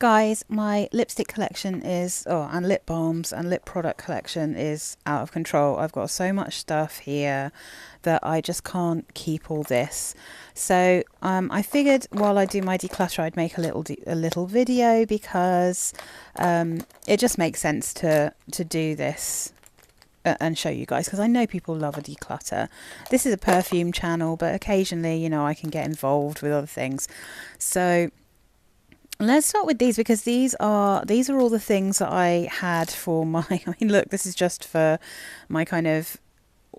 Guys, my lipstick collection is, and lip balms and lip product collection is out of control. I've got so much stuff here that I just can't keep all this. So I figured while I do my declutter, I'd make a little video because it just makes sense to do this and show you guys, because I know people love a declutter. This is a perfume channel, but occasionally, you know, I can get involved with other things. So let's start with these, because these are all the things that I had for my, I mean, look, this is just for my kind of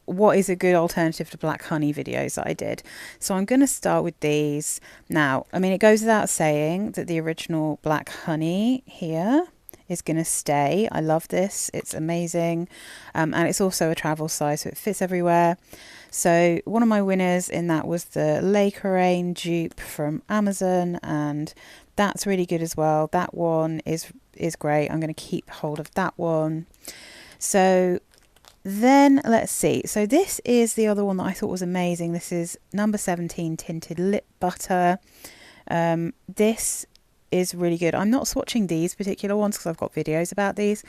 what is a good alternative to black honey videos that I did. So I'm going to start with these. Now, I mean, it goes without saying that the original black honey here is going to stay. I love this. It's amazing. And it's also a travel size, so it fits everywhere. So one of my winners in that was the Le Coraine dupe from Amazon, and that's really good as well. That one is great. I'm going to keep hold of that one. So then let's see. So this is the other one that I thought was amazing. This is number 17 tinted lip butter. This is really good. I'm not swatching these particular ones because I've got videos about these.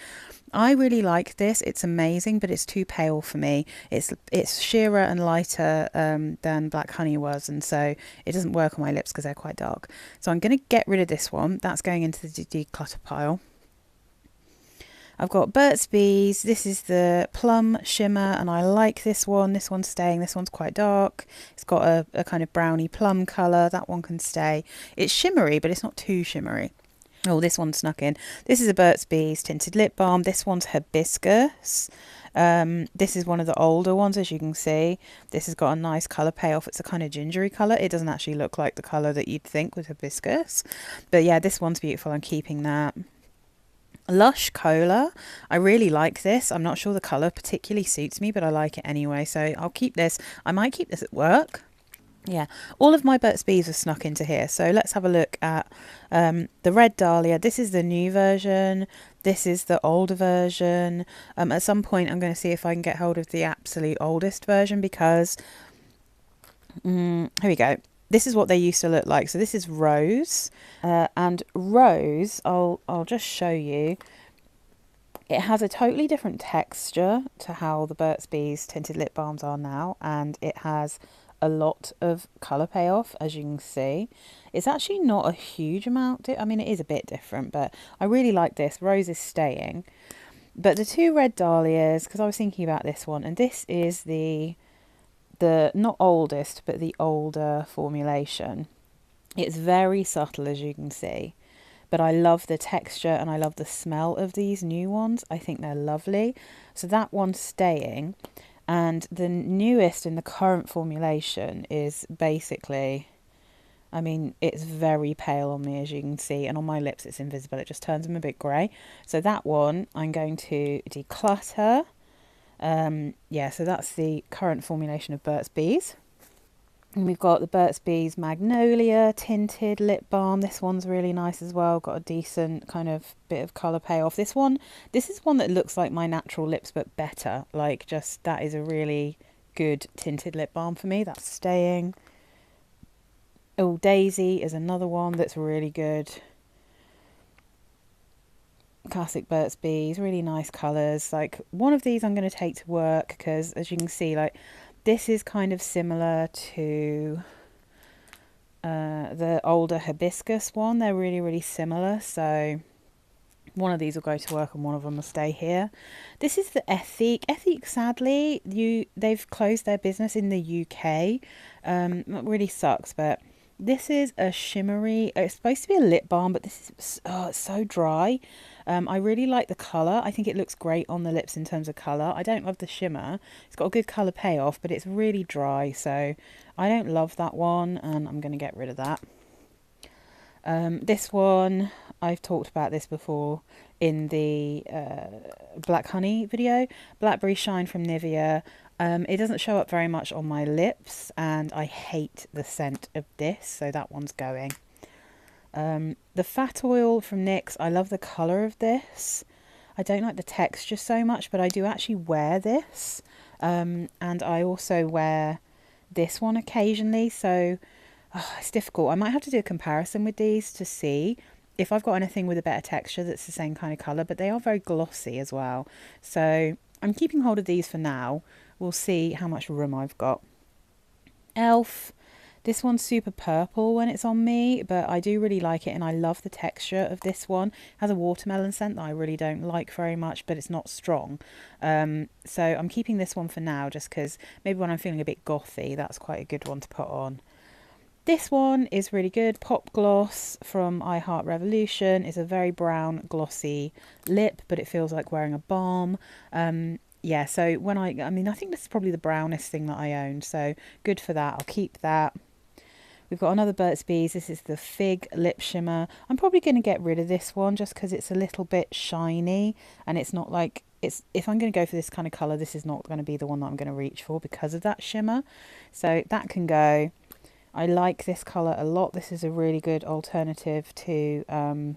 I really like this. It's amazing, but it's too pale for me. It's sheerer and lighter than black honey was, and so it doesn't work on my lips because they're quite dark. So I'm going to get rid of this one. That's going into the declutter pile. I've got Burt's Bees. This is the plum shimmer, and I like this one. This one's staying. This one's quite dark. It's got a kind of browny plum colour. That one can stay. It's shimmery, but it's not too shimmery. Oh, this one snuck in. This is a Burt's Bees tinted lip balm. This one's hibiscus. This is one of the older ones, as you can see. This has got a nice colour payoff. It's a kind of gingery colour. It doesn't actually look like the colour that you'd think with hibiscus. But yeah, this one's beautiful. I'm keeping that. Lush Cola. I really like this. I'm not sure the colour particularly suits me, but I like it anyway. So I'll keep this. I might keep this at work. Yeah, all of my Burt's Bees are snuck into here. So let's have a look at the Red Dahlia. This is the new version. This is the older version. At some point, I'm going to see if I can get hold of the absolute oldest version, because here we go. This is what they used to look like. So this is Rose, and Rose, I'll just show you. It has a totally different texture to how the Burt's Bees tinted lip balms are now, and it has a lot of colour payoff, as you can see. It's actually not a huge amount. I mean, it is a bit different, but I really like this. Rose is staying. But the two Red Dahlias, because I was thinking about this one, and this is the not oldest, but the older formulation. It's very subtle, as you can see. But I love the texture and I love the smell of these new ones. I think they're lovely. So that one's staying. And the newest in the current formulation is basically, I mean, it's very pale on me, as you can see, and on my lips it's invisible. It just turns them a bit grey. So that one I'm going to declutter. Yeah, so that's the current formulation of Burt's Bees. And we've got the Burt's Bees Magnolia tinted lip balm. This one's really nice as well. Got a decent kind of bit of colour payoff. This is one that looks like my natural lips, but better. Like, just, that is a really good tinted lip balm for me. That's staying. Oh, Daisy is another one that's really good. Classic Burt's Bees, really nice colours. Like, one of these I'm going to take to work, because as you can see, like, this is kind of similar to the older hibiscus one. They're really, really similar. So one of these will go to work and one of them will stay here. This is the Ethique. Ethique, sadly, they've closed their business in the UK. That really sucks, but this is a shimmery, it's supposed to be a lip balm, but this is, oh, it's so dry. I really like the colour. I think it looks great on the lips in terms of colour. I don't love the shimmer. It's got a good colour payoff, but it's really dry, so I don't love that one, and I'm going to get rid of that. This one, I've talked about this before in the Black Honey video. Blackberry Shine from Nivea. It doesn't show up very much on my lips, and I hate the scent of this, so that one's going. The Fat Oil from NYX, I love the colour of this. I don't like the texture so much, but I do actually wear this. And I also wear this one occasionally, so it's difficult. I might have to do a comparison with these to see. if I've got anything with a better texture that's the same kind of colour, but they are very glossy as well. So I'm keeping hold of these for now. We'll see how much room I've got. Elf. This one's super purple when it's on me, but I do really like it, and I love the texture of this one. It has a watermelon scent that I really don't like very much, but it's not strong. So I'm keeping this one for now, just because maybe when I'm feeling a bit gothy, that's quite a good one to put on. This one is really good. Pop Gloss from I Heart Revolution is a very brown, glossy lip, but it feels like wearing a balm. Yeah, so when I mean, I think this is probably the brownest thing that I own, so good for that. I'll keep that. We've got another Burt's Bees. This is the Fig Lip Shimmer. I'm probably going to get rid of this one just because it's a little bit shiny, and it's not like, it's, if I'm going to go for this kind of colour, this is not going to be the one that I'm going to reach for because of that shimmer. So that can go. I like this colour a lot. This is a really good alternative to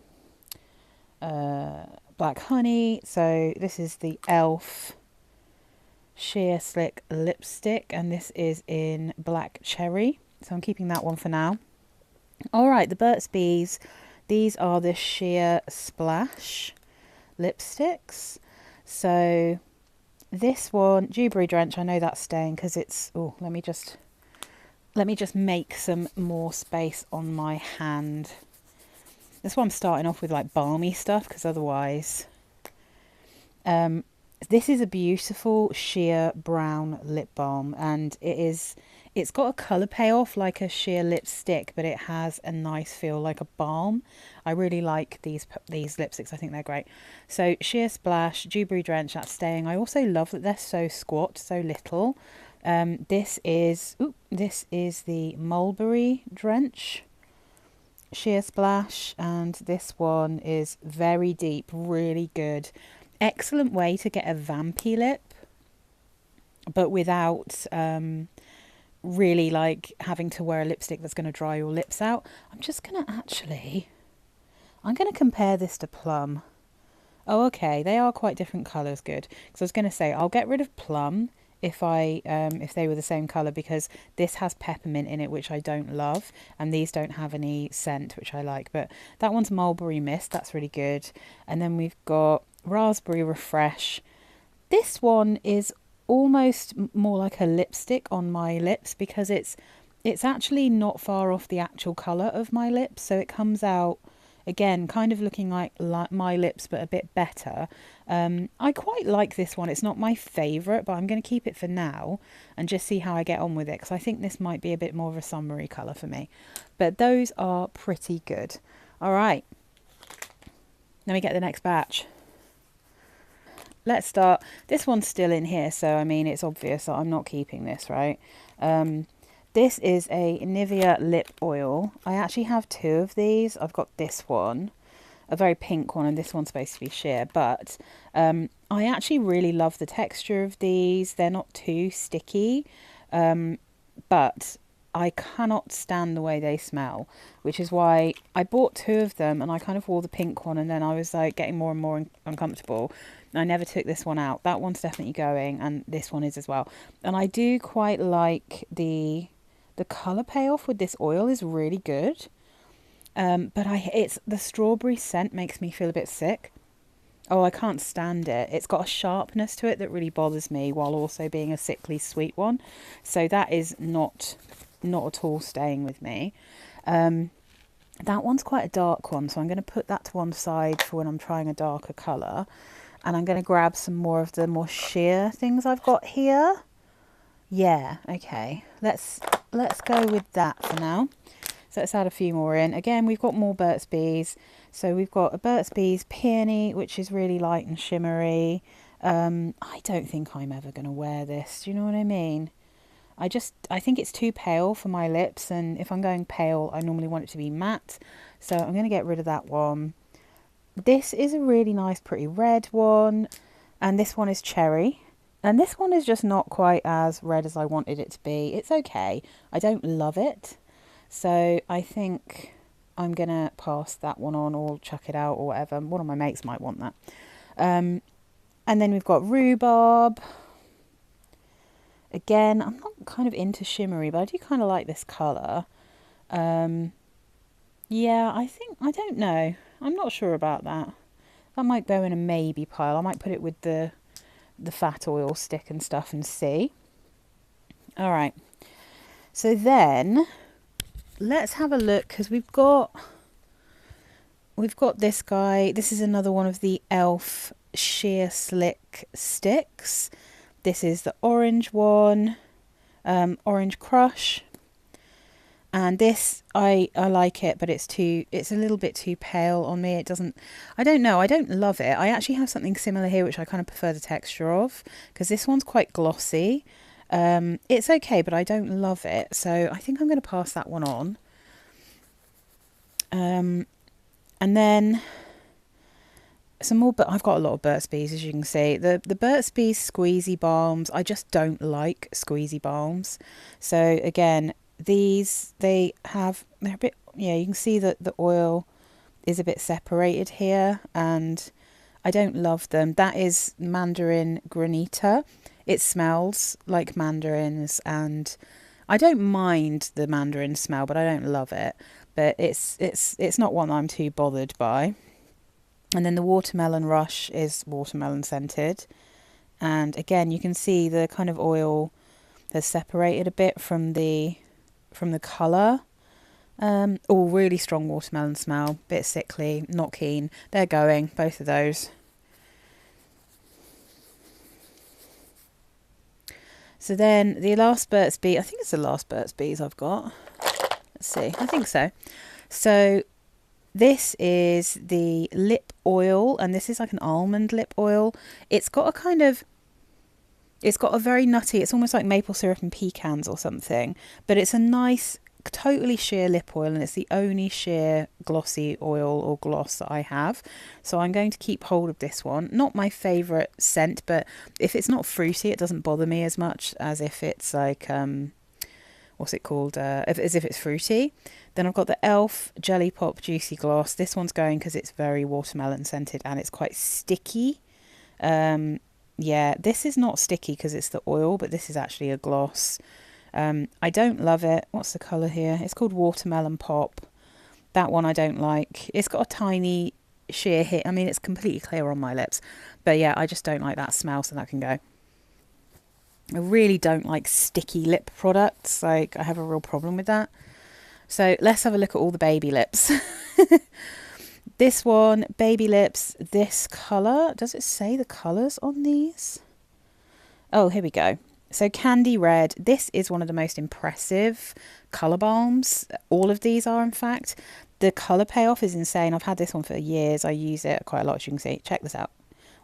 Black Honey. So this is the Elf Sheer Slick Lipstick, and this is in Black Cherry. So I'm keeping that one for now. All right, the Burt's Bees. These are the Sheer Splash lipsticks. So this one, Dewberry Drench, I know that's staying because it's, oh, let me just make some more space on my hand. That's why I'm starting off with like balmy stuff, because otherwise, this is a beautiful sheer brown lip balm, and it's got a colour payoff like a sheer lipstick, but it has a nice feel like a balm. I really like these lipsticks. I think they're great. So Sheer Splash, Dewberry Drench, that's staying. I also love that they're so squat, so little. This is the Mulberry Drench Sheer Splash, and this one is very deep, really good. Excellent way to get a vampy lip, but without really like having to wear a lipstick that's going to dry your lips out. I'm going to compare this to Plum. Oh, okay, they are quite different colours. Good, because I was going to say I'll get rid of Plum if they were the same colour, because this has peppermint in it, which I don't love, and these don't have any scent, which I like. But that one's Mulberry Mist, that's really good. And then we've got Raspberry Refresh. This one is almost more like a lipstick on my lips, because it's actually not far off the actual colour of my lips, so it comes out again kind of looking like my lips, but a bit better. I quite like this one. It's not my favourite, but I'm going to keep it for now and just see how I get on with it, because I think this might be a bit more of a summery colour for me. But those are pretty good. All right, let me get the next batch. Let's start. This one's still in here, so I mean it's obvious that I'm not keeping this, right? This is a Nivea lip oil. I actually have two of these. I've got this one, a very pink one, and this one's supposed to be sheer, but I actually really love the texture of these. They're not too sticky, but I cannot stand the way they smell, which is why I bought two of them, and I kind of wore the pink one, and then I was like getting more and more uncomfortable. I never took this one out. That one's definitely going, and this one is as well. And I do quite like the colour payoff with this oil is really good. But it's the strawberry scent makes me feel a bit sick. Oh, I can't stand it. It's got a sharpness to it that really bothers me, while also being a sickly sweet one. So that is not at all staying with me. That one's quite a dark one, so I'm going to put that to one side for when I'm trying a darker colour. And I'm going to grab some more of the more sheer things I've got here. Yeah, okay. Let's go with that for now. So let's add a few more in. Again, we've got more Burt's Bees. So we've got a Burt's Bees Peony, which is really light and shimmery. I don't think I'm ever going to wear this. Do you know what I mean? I think it's too pale for my lips, and if I'm going pale, I normally want it to be matte. So I'm going to get rid of that one. This is a really nice, pretty red one, and this one is cherry. And this one is just not quite as red as I wanted it to be. It's okay. I don't love it. So I think I'm going to pass that one on or chuck it out or whatever. One of my mates might want that. And then we've got Rhubarb. Again, I'm not kind of into shimmery, but I do kind of like this colour. Yeah, I don't know. I'm not sure about that. That might go in a maybe pile. I might put it with the fat oil stick and stuff and see. All right. So then let's have a look because we've got this guy. This is another one of the e.l.f. sheer slick sticks. This is the orange one, Orange Crush. And this, I like it, but it's a little bit too pale on me. It doesn't, I don't know, I don't love it. I actually have something similar here, which I kind of prefer the texture of, because this one's quite glossy. It's okay, but I don't love it. So I think I'm going to pass that one on. And then some more, but I've got a lot of Burt's Bees, as you can see. The Burt's Bees squeezy balms, I just don't like squeezy balms. So again, these, they're a bit, yeah, you can see that the oil is a bit separated here, and I don't love them. That is Mandarin Granita. It smells like mandarins, and I don't mind the mandarin smell, but I don't love it. But it's not one I'm too bothered by. And then the Watermelon Rush is watermelon scented. And again, you can see the kind of oil has separated a bit from the colour. All really strong watermelon smell, bit sickly, not keen. They're going, both of those. So then the last Burt's Bee, I think it's the last Burt's Bees I've got. Let's see, I think so. So this is the lip oil, and this is like an almond lip oil. It's got a very nutty, it's almost like maple syrup and pecans or something, but it's a nice, totally sheer lip oil, and it's the only sheer glossy oil or gloss that I have. So I'm going to keep hold of this one. Not my favourite scent, but if it's not fruity, it doesn't bother me as much as if it's like, what's it called, as if it's fruity. Then I've got the e.l.f. Jelly Pop Juicy Gloss. This one's going because it's very watermelon scented and it's quite sticky. Yeah, this is not sticky because it's the oil, but this is actually a gloss. I don't love it. What's the colour here? It's called Watermelon Pop. That one I don't like. It's got a tiny sheer hit. I mean, it's completely clear on my lips. But yeah, I just don't like that smell, so that can go. I really don't like sticky lip products. Like, I have a real problem with that. So let's have a look at all the baby lips. This one, baby lips, this colour. Does it say the colours on these? Oh, here we go. So Candy Red, this is one of the most impressive colour balms. All of these are, in fact. The colour payoff is insane. I've had this one for years. I use it quite a lot, as you can see. Check this out.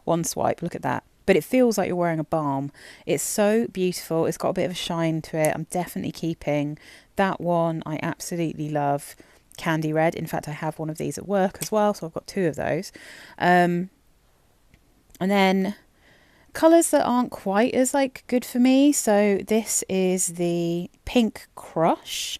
One swipe, look at that. But it feels like you're wearing a balm. It's so beautiful. It's got a bit of a shine to it. I'm definitely keeping that one. I absolutely love Candy Red. In fact, I have one of these at work as well, so I've got two of those. And then colours that aren't quite as like good for me. So this is the Pink Crush.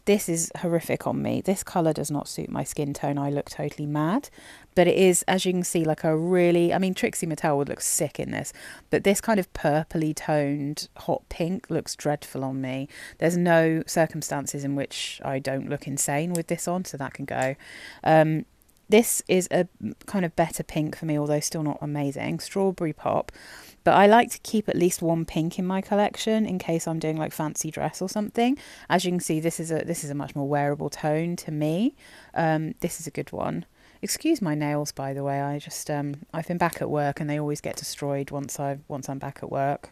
This is horrific on me. This colour does not suit my skin tone. I look totally mad. But it is, as you can see, like a really, I mean, Trixie Mattel would look sick in this. But this kind of purpley toned hot pink looks dreadful on me. There's no circumstances in which I don't look insane with this on, so that can go. This is a kind of better pink for me, although still not amazing. Strawberry Pop. But I like to keep at least one pink in my collection in case I'm doing like fancy dress or something. As you can see, this is a much more wearable tone to me. This is a good one. Excuse my nails, by the way. I just I've been back at work and they always get destroyed once I'm back at work.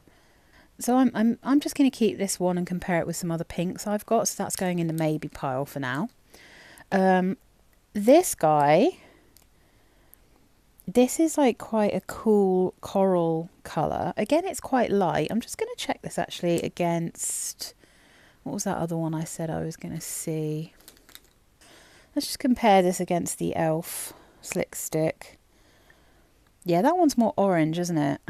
So I'm just going to keep this one and compare it with some other pinks I've got. So that's going in the maybe pile for now. This guy, this is like quite a cool coral colour. Again, it's quite light. I'm just going to check this actually against, what was that other one I said I was going to see? Let's just compare this against the e.l.f. Slick Stick. Yeah, that one's more orange, isn't it?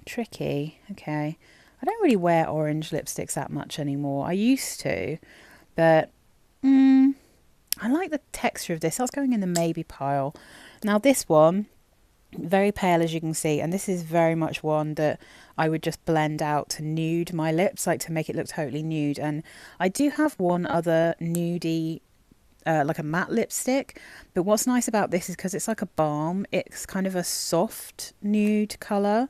Tricky. Okay. I don't really wear orange lipsticks that much anymore. I used to, but I like the texture of this. I was going in the maybe pile. Now this one, Very pale, as you can see, and this is very much one that I would just blend out to nude my lips, like to make it look totally nude. And I do have one other nudie, like a matte lipstick, but what's nice about this is because it's like a balm, it's kind of a soft nude colour.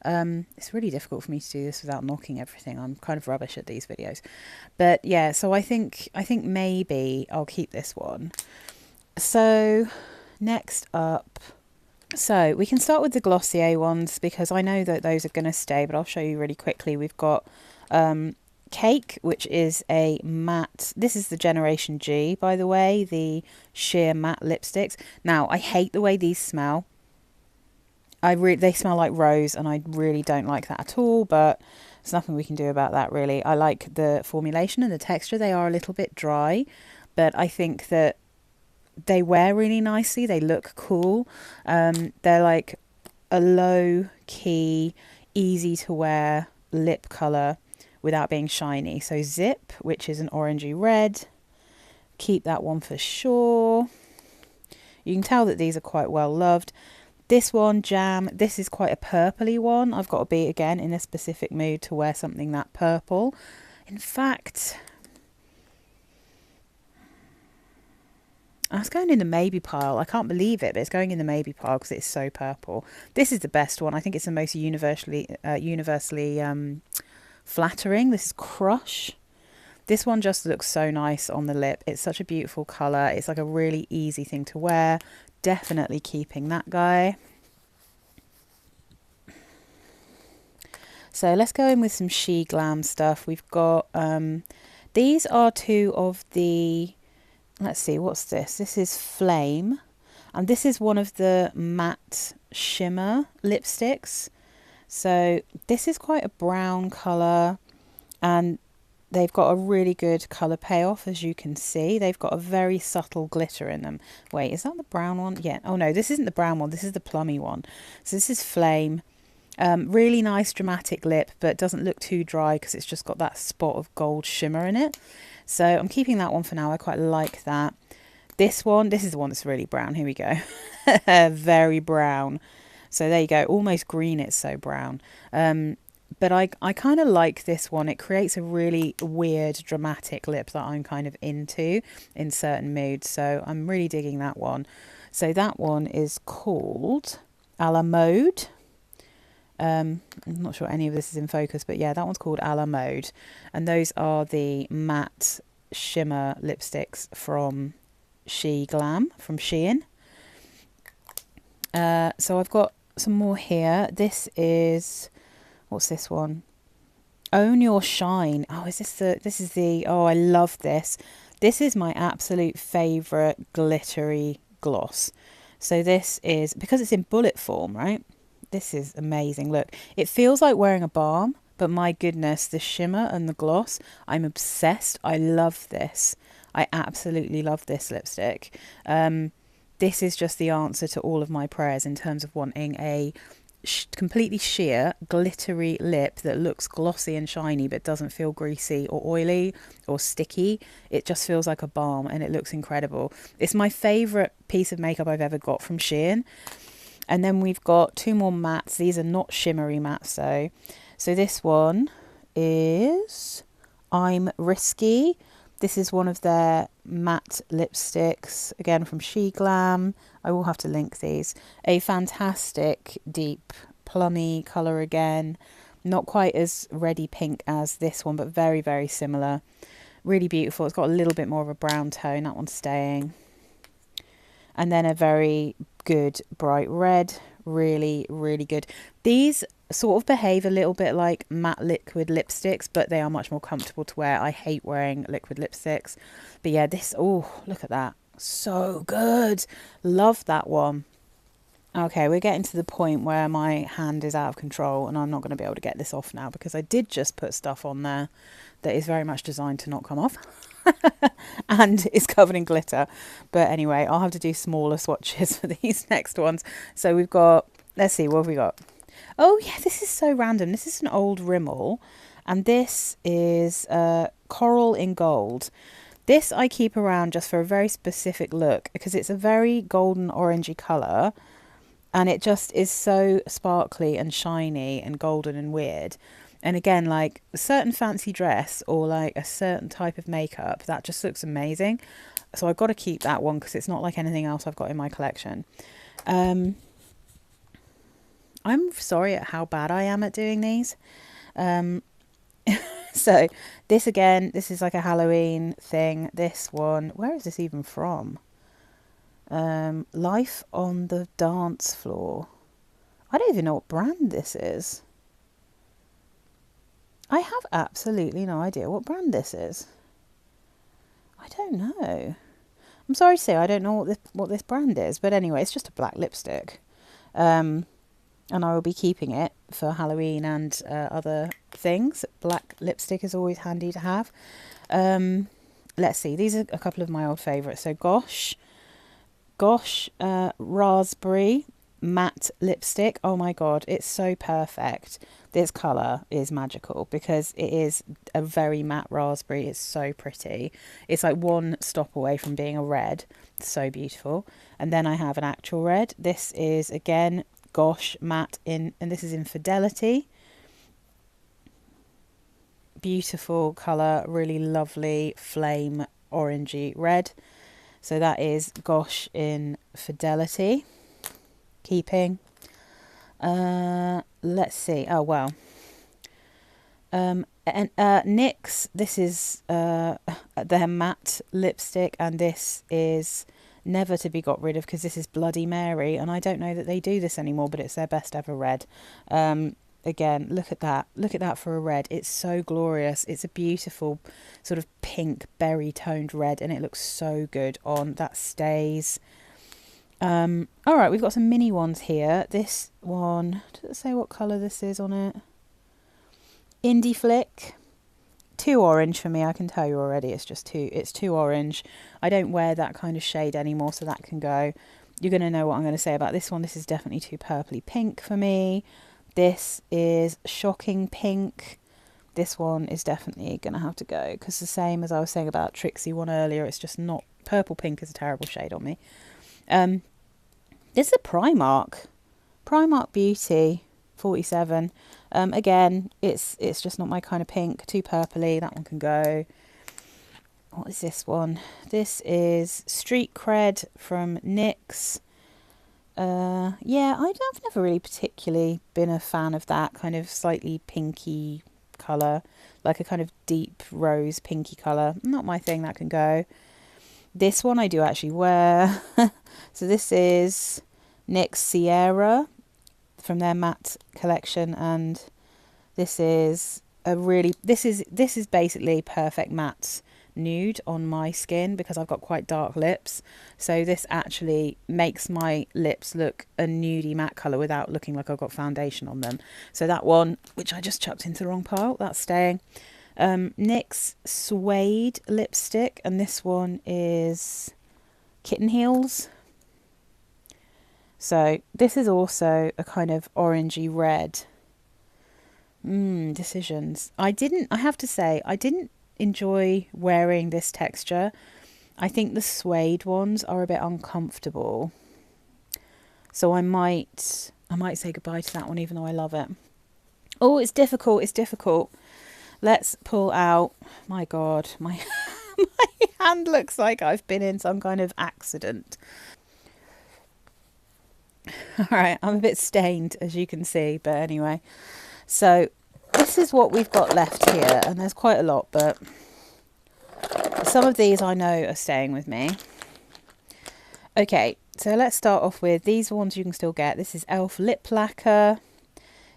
It's really difficult for me to do this without knocking everything. I'm kind of rubbish at these videos, but yeah, so I think maybe I'll keep this one. So next up, so we can start with the Glossier ones because I know that those are going to stay, but I'll show you really quickly. We've got Cake, which is a matte. This is the Generation G, by the way, the sheer matte lipsticks. Now, I hate the way these smell. They smell like rose, and I really don't like that at all, but there's nothing we can do about that, really. I like the formulation and the texture. They are a little bit dry, but I think that they wear really nicely. They look cool. They're like a low key, easy to wear lip colour without being shiny. So Zip, which is an orangey red, keep that one for sure. You can tell that these are quite well loved. This one, Jam, this is quite a purpley one. I've got to be, again, in a specific mood to wear something that purple. In fact, it's going in the maybe pile. I can't believe it, but it's going in the maybe pile because it's so purple. This is the best one. I think it's the most universally flattering. This is Crush. This one just looks so nice on the lip. It's such a beautiful colour. It's like a really easy thing to wear. Definitely keeping that guy. So let's go in with some She Glam stuff. We've got, these are two of the, let's see, what's this? This is Flame. And this is one of the matte shimmer lipsticks. So this is quite a brown colour, and they've got a really good colour payoff, as you can see. They've got a very subtle glitter in them. Wait, is that the brown one? Yeah. Oh no, this isn't the brown one. This is the plummy one. So this is Flame. Really nice dramatic lip, but doesn't look too dry because it's just got that spot of gold shimmer in it. So I'm keeping that one for now. I quite like that. This one, this is the one that's really brown. Here we go. Very brown. So there you go. Almost green, it's so brown. But I kind of like this one. It creates a really weird, dramatic lip that I'm kind of into in certain moods. So I'm really digging that one. So that one is called A La Mode. I'm not sure any of this is in focus, but yeah, that one's called A La Mode. And those are the matte shimmer lipsticks from She Glam, from Shein. So I've got some more here. This is... what's this one? Own Your Shine. Oh, oh, I love this. This is my absolute favourite glittery gloss. So this is, because it's in bullet form, right? This is amazing. Look, it feels like wearing a balm, but my goodness, the shimmer and the gloss, I'm obsessed. I love this. I absolutely love this lipstick. This is just the answer to all of my prayers in terms of wanting a completely sheer glittery lip that looks glossy and shiny but doesn't feel greasy or oily or sticky. It just feels like a balm and it looks incredible. It's my favourite piece of makeup I've ever got from Shein. And then we've got two more mattes. These are not shimmery mattes though. So this one is I'm Risky. This is one of their matte lipsticks, again from She Glam. I will have to link these. A fantastic deep plummy colour again. Not quite as reddy pink as this one, but very, very similar. Really beautiful. It's got a little bit more of a brown tone. That one's staying. And then a very good bright red. Really, really good. These sort of behave a little bit like matte liquid lipsticks, but they are much more comfortable to wear. I hate wearing liquid lipsticks. But yeah, this, oh, look at that. So good. Love that one. Okay, we're getting to the point where my hand is out of control and I'm not going to be able to get this off now because I did just put stuff on there that is very much designed to not come off and is covered in glitter. But anyway, I'll have to do smaller swatches for these next ones. So we've got, let's see, what have we got? Oh yeah, this is so random. This is an old Rimmel and this is Coral in Gold. This I keep around just for a very specific look because it's a very golden orangey colour. and it just is so sparkly and shiny and golden and weird. And again, like a certain fancy dress or like a certain type of makeup, that just looks amazing. So I've got to keep that one because it's not like anything else I've got in my collection. I'm sorry at how bad I am at doing these. So this again, this is like a Halloween thing. This one, where is this even from? Life on the Dance Floor. I don't even know what brand this is. I have absolutely no idea what brand this is. I don't know. I'm sorry to say I don't know what this brand is, but anyway, it's just a black lipstick. And I will be keeping it for Halloween and other things. Black lipstick is always handy to have. Let's see, these are a couple of my old favourites. So Gosh Raspberry matte lipstick. Oh my god, it's so perfect. This colour is magical because it is a very matte raspberry. It's so pretty. It's like one stop away from being a red. It's so beautiful. And then I have an actual red. This is again Gosh matte and this is in Fidelity. Beautiful colour, really lovely flame orangey red. So that is Gosh in Fidelity. Keeping. Let's see. Oh well. And NYX. This is their matte lipstick, and this is never to be got rid of because this is Bloody Mary, and I don't know that they do this anymore, but it's their best ever red. Again, look at that for a red. It's so glorious. It's a beautiful sort of pink berry toned red, and it looks so good on. That stays. All right, we've got some mini ones here. This one, does it say what colour this is on it? Indie Flick. Too orange for me, I can tell you already. It's too orange. I don't wear that kind of shade anymore, so that can go. You're going to know what I'm going to say about this one. This is definitely too purpley pink for me. This is Shocking Pink. This one is definitely going to have to go because the same as I was saying about Trixie one earlier, it's just not... Purple pink is a terrible shade on me. This is a Primark Beauty 47. Again, it's just not my kind of pink. Too purpley. That one can go. What is this one? This is Street Cred from NYX. Yeah, I've never really particularly been a fan of that kind of slightly pinky colour, like a kind of deep rose pinky colour. Not my thing. That can go. This one I do actually wear. So this is NYX Sierra from their matte collection, and this is this is basically perfect matte nude on my skin because I've got quite dark lips, so this actually makes my lips look a nudie matte colour without looking like I've got foundation on them. So that one, which I just chucked into the wrong pile, that's staying. NYX Suede lipstick, and this one is Kitten Heels. So this is also a kind of orangey red. Decisions. I have to say, I didn't enjoy wearing this texture. I think the suede ones are a bit uncomfortable. So I might say goodbye to that one even though I love it. Oh, it's difficult. Let's pull out, my God, my hand looks like I've been in some kind of accident. All right, I'm a bit stained, as you can see, but anyway. So this is what we've got left here, and there's quite a lot, but some of these I know are staying with me. Okay, so let's start off with these ones you can still get. This is e.l.f. Lip Lacquer.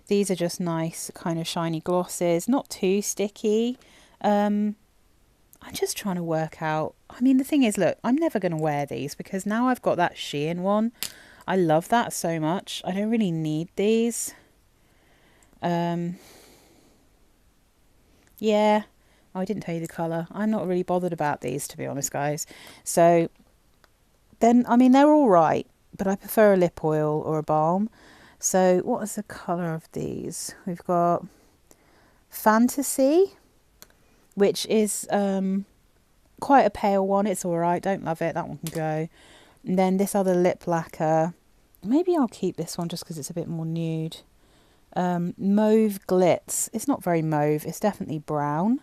These are just nice kind of shiny glosses, not too sticky. I'm just trying to work out. I mean, the thing is, look, I'm never going to wear these because now I've got that Shein one. I love that so much. I don't really need these. Yeah. Oh, I didn't tell you the colour. I'm not really bothered about these, to be honest, guys. So then, I mean, they're all right, but I prefer a lip oil or a balm. So what is the colour of these? We've got Fantasy, which is quite a pale one. It's all right. Don't love it. That one can go. And then this other lip lacquer. maybe I'll keep this one just because it's a bit more nude. Mauve Glitz. It's not very mauve, it's definitely brown.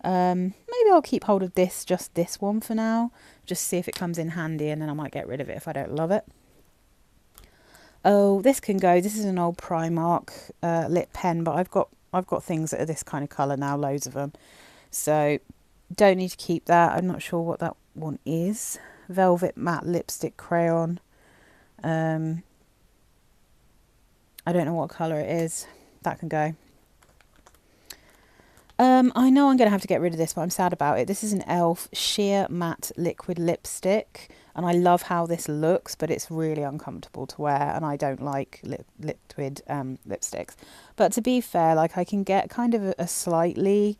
Maybe I'll keep hold of this, just this one for now. Just see if it comes in handy, and then I might get rid of it if I don't love it. Oh, this can go. This is an old Primark lip pen, but I've got things that are this kind of colour now, loads of them. So don't need to keep that. I'm not sure what that one is. Velvet Matte Lipstick Crayon. I don't know what colour it is. That can go. I know I'm going to have to get rid of this, but I'm sad about it. This is an e.l.f. Sheer Matte Liquid Lipstick. And I love how this looks, but it's really uncomfortable to wear. And I don't like liquid lipsticks. But to be fair, like I can get kind of a slightly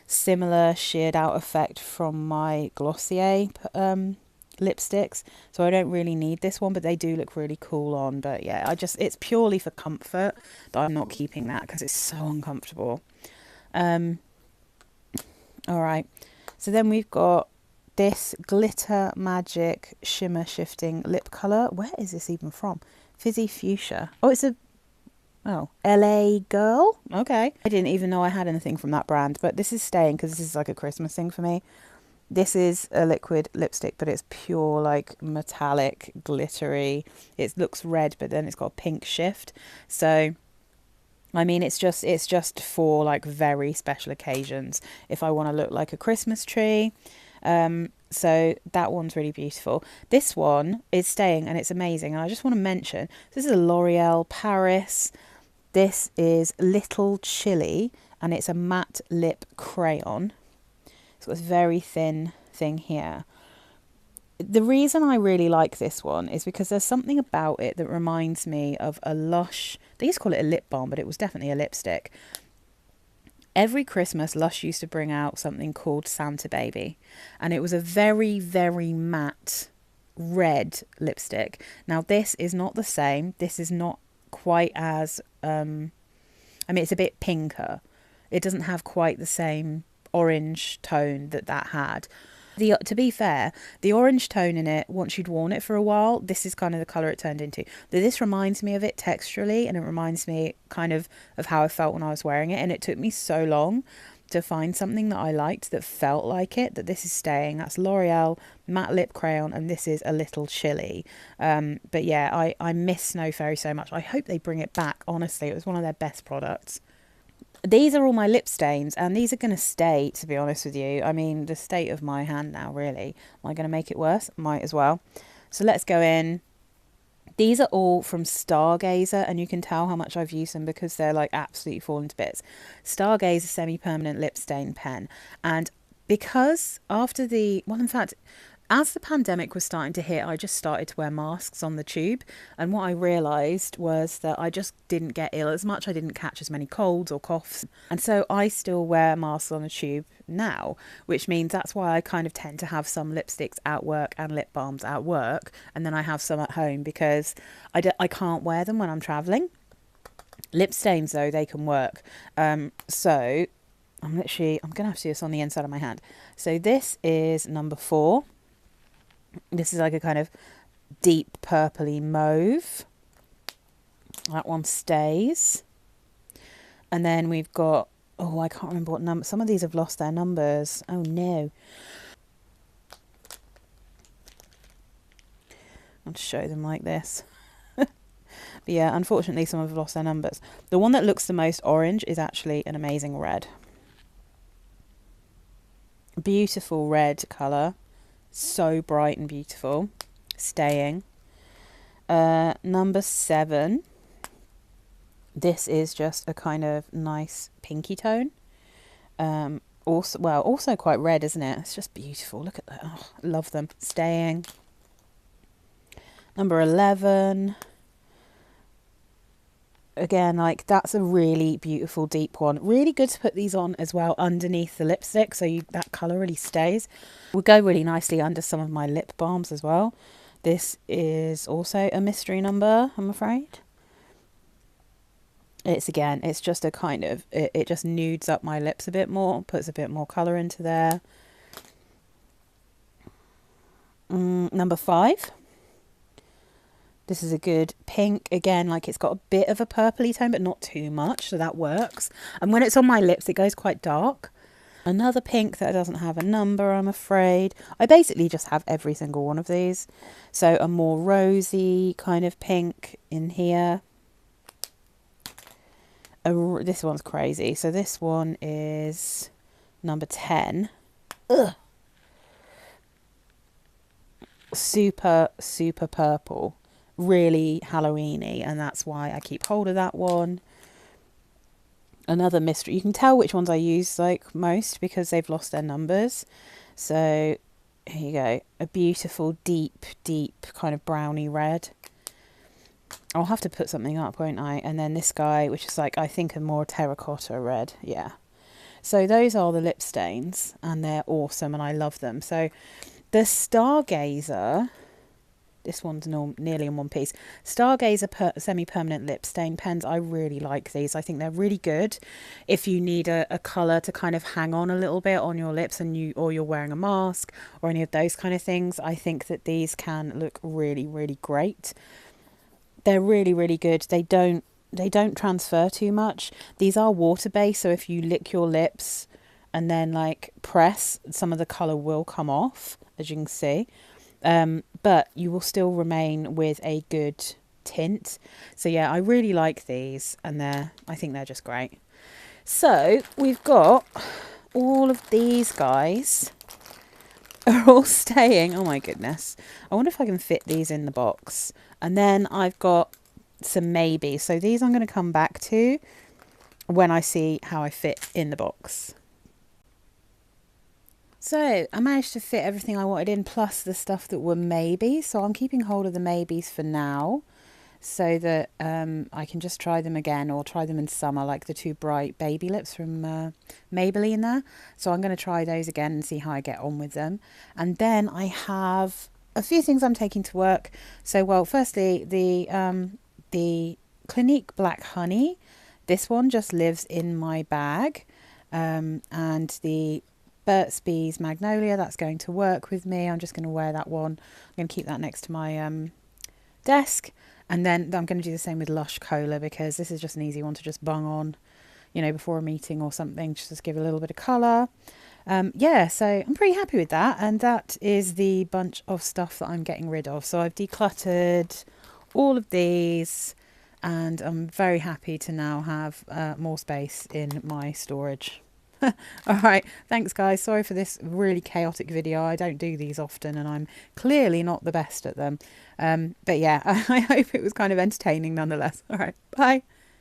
similar sheared out effect from my Glossier lipsticks. So I don't really need this one, but they do look really cool on. But yeah, it's purely for comfort that I'm not keeping that because it's so uncomfortable. All right, so then we've got this Glitter Magic Shimmer Shifting Lip Colour. Where is this even from? Fizzy Fuchsia. Oh, it's LA Girl. Okay, I didn't even know I had anything from that brand, but this is staying because this is like a Christmas thing for me. This is a liquid lipstick, but it's pure like metallic, glittery. It looks red, but then it's got a pink shift. So I mean, it's just for like very special occasions. If I want to look like a Christmas tree. So that one's really beautiful. This one is staying and it's amazing. And I just want to mention, this is a L'Oreal Paris. This is Little Chili and it's a matte lip crayon. It's got this very thin thing here. The reason I really like this one is because there's something about it that reminds me of a Lush. They used to call it a lip balm, but it was definitely a lipstick. Every Christmas, Lush used to bring out something called Santa Baby. And it was a very, very matte red lipstick. Now, this is not the same. This is not quite as... I mean, it's a bit pinker. It doesn't have quite the same orange tone that had. To be fair, the orange tone in it, once you'd worn it for a while, this is kind of the colour it turned into. This reminds me of it texturally, and it reminds me kind of how I felt when I was wearing it. And it took me so long to find something that I liked that felt like it, that this is staying. That's L'Oreal Matte Lip Crayon, and this is a Little Chili. But yeah, I miss Snow Fairy so much. I hope they bring it back, honestly. It was one of their best products. These are all my lip stains, and these are going to stay, to be honest with you. I mean, the state of my hand now, really. Am I going to make it worse? Might as well. So let's go in. These are all from Stargazer, and you can tell how much I've used them because they're like absolutely falling to bits. Stargazer semi-permanent lip stain pen. And because after in fact, as the pandemic was starting to hit, I just started to wear masks on the tube. And what I realised was that I just didn't get ill as much. I didn't catch as many colds or coughs. And so I still wear masks on the tube now, which means that's why I kind of tend to have some lipsticks at work and lip balms at work. And then I have some at home because I can't wear them when I'm travelling. Lip stains, though, they can work. So I'm going to have to do this on the inside of my hand. So this is number 4. This is like a kind of deep purpley mauve. That one stays. And then we've got, oh, I can't remember what number. Some of these have lost their numbers. Oh, no. I'll just show them like this. But yeah, unfortunately, some have lost their numbers. The one that looks the most orange is actually an amazing red. Beautiful red colour. So bright and beautiful. Staying. Number 7. This is just a kind of nice pinky tone. Also quite red, isn't it? It's just beautiful. Look at that. Oh, I love them. Staying. Number 11. Again, like that's a really beautiful deep one. Really good to put these on as well underneath the lipstick, so that colour really stays. Will go really nicely under some of my lip balms as well. This is also a mystery number, I'm afraid. It's just a kind of, it just nudes up my lips a bit more, puts a bit more colour into there. Number 5. This is a good pink. Again, like it's got a bit of a purpley tone, but not too much, so that works. And when it's on my lips, it goes quite dark. Another pink that doesn't have a number, I'm afraid. I basically just have every single one of these. So a more rosy kind of pink in here. This one's crazy. So this one is number 10. Ugh. Super, super purple. Really Halloweeny, and that's why I keep hold of that one. Another mystery. You can tell which ones I use like most because they've lost their numbers. So here you go. A beautiful deep, deep kind of browny red. I'll have to put something up, won't I? And then this guy, which is like, I think a more terracotta red. Yeah. So those are the lip stains, and they're awesome and I love them. So the Stargazer, this one's nearly in one piece. Stargazer semi-permanent lip stain pens. I really like these. I think they're really good if you need a colour to kind of hang on a little bit on your lips and you're wearing a mask or any of those kind of things. I think that these can look really, really great. They're really, really good. They don't transfer too much. These are water-based, so if you lick your lips and then like press, some of the colour will come off, as you can see. But you will still remain with a good tint. So yeah, I really like these, and I think they're just great. So we've got all of these guys are all staying. Oh my goodness. I wonder if I can fit these in the box. And then I've got some maybes. So these I'm going to come back to when I see how I fit in the box. So I managed to fit everything I wanted in, plus the stuff that were maybes. So I'm keeping hold of the maybes for now, so that I can just try them again, or try them in summer, like the two bright baby lips from Maybelline there. So I'm going to try those again and see how I get on with them. And then I have a few things I'm taking to work. So, well, firstly, the Clinique Black Honey. This one just lives in my bag, and the Burt's Bees Magnolia, that's going to work with me. I'm just going to wear that one. I'm going to keep that next to my desk. And then I'm going to do the same with Lush Cola, because this is just an easy one to just bung on, you know, before a meeting or something, just to give a little bit of colour. Yeah, so I'm pretty happy with that. And that is the bunch of stuff that I'm getting rid of. So I've decluttered all of these, and I'm very happy to now have more space in my storage. All right, thanks guys. Sorry for this really chaotic video. I don't do these often, and I'm clearly not the best at them. But yeah, I hope it was kind of entertaining nonetheless. All right, bye.